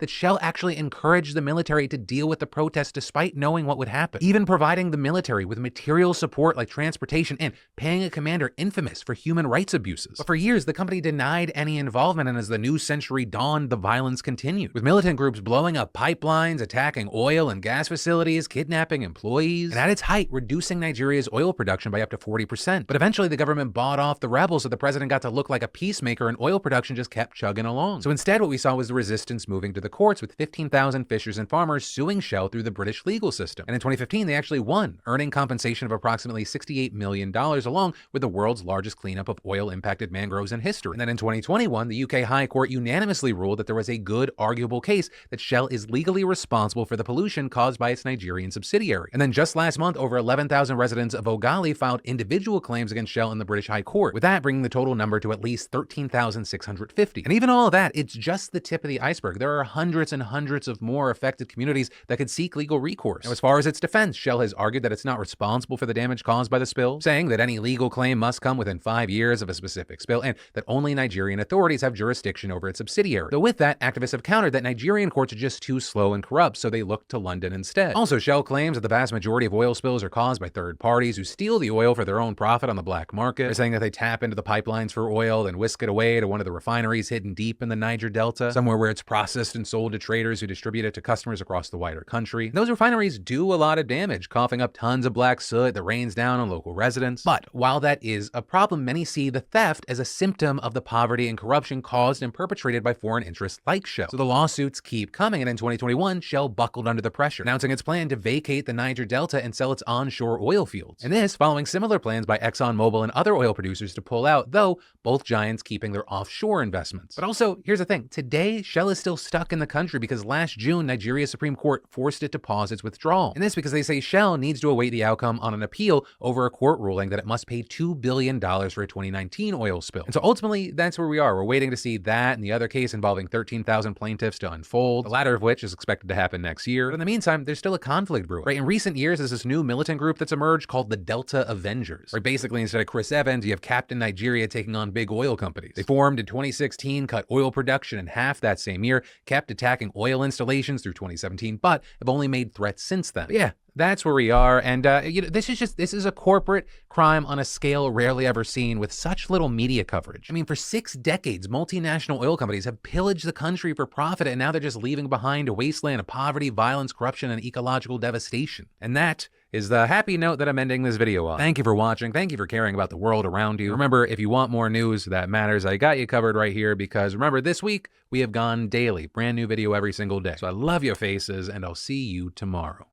that Shell actually encouraged the military to deal with the protests despite knowing what would happen, even providing the military with material support like transportation and paying a commander infamous for human rights abuses. But for years, the company denied any involvement, and as the new century dawned, the violence continued, with militant groups blowing up pipelines, attacking oil and gas facilities, kidnapping employees, and at its height, reducing Nigeria's oil production by up to 40%. But eventually, the government bought off the rebels, so the president got to look like a peacemaker, and oil production just kept chugging along. So instead, what we saw was the resistance moving to the courts, with 15,000 fishers and farmers suing Shell through the British legal system. And in 2015, they actually won, earning compensation of approximately $68 million, along with the world's largest cleanup of oil-impacted mangroves in history. And then in 2021, the UK High Court unanimously ruled that there was a good, arguable case that Shell is legally responsible for the pollution caused by its Nigerian subsidiary. And then just last month, over 11,000 residents of Ogali filed individual claims against Shell in the British High Court, with that bringing the total number to at least 13,650. And even all of that, it's just the tip of the iceberg. There are hundreds and hundreds of more affected communities that could seek legal recourse. Now, as far as its defense, Shell has argued that it's not responsible for the damage caused by the spill, saying that any legal claim must come within 5 years of a specific spill, and that only Nigerian authorities have jurisdiction over its subsidiary. Though with that, activists have countered that Nigerian courts are just too slow and corrupt, so they look to London instead. Also, Shell claims that the vast majority of oil spills are caused by third parties who steal the oil for their own profit on the black market. They're saying that they tap into the pipelines for oil and whisk it away to one of the refineries hidden deep in the Niger Delta, somewhere where it's processed and sold to traders who distribute it to customers across the wider country. And those refineries do a lot of damage, coughing up tons of black soot that rains down on local residents. But while that is a problem, many see the theft as a symptom of the poverty and corruption caused and perpetrated by foreign interests like Shell. So the lawsuits keep coming, and in 2021, Shell buckled under the pressure, announcing its plan to vacate the Niger Delta and sell its onshore oil fields. And this following similar plans by ExxonMobil and other oil producers to pull out, though both giants keeping their offshore investments. But also, here's the thing. Today, Shell is still stuck in the country because last June, Nigeria's Supreme Court forced it to pause its withdrawal. And this because they say Shell needs to await the outcome on an appeal over a court ruling that it must pay $2 billion for a 2019 oil spill. And so ultimately, that's where we are. We're waiting to see that and the other case involving 13,000 plaintiffs to unfold, the latter of which is expected to happen next year. But in the meantime, there's still a conflict brewing. Right, in recent years, there's this new militant group that's emerged called the Delta Avengers. Right, basically, instead of Chris Evans, you have Captain Nigeria taking on big oil companies. They formed in 2016, cut oil production in half that same year, kept attacking oil installations through 2017, but have only made threats since then. But yeah, that's where we are, and this is a corporate crime on a scale rarely ever seen with such little media coverage. I mean, for 6 decades, multinational oil companies have pillaged the country for profit, and now they're just leaving behind a wasteland of poverty, violence, corruption, and ecological devastation. And that is the happy note that I'm ending this video on. Thank you for watching. Thank you for caring about the world around you. Remember, if you want more news that matters, I got you covered right here, because remember, this week we have gone daily, brand new video every single day. So I love your faces, and I'll see you tomorrow.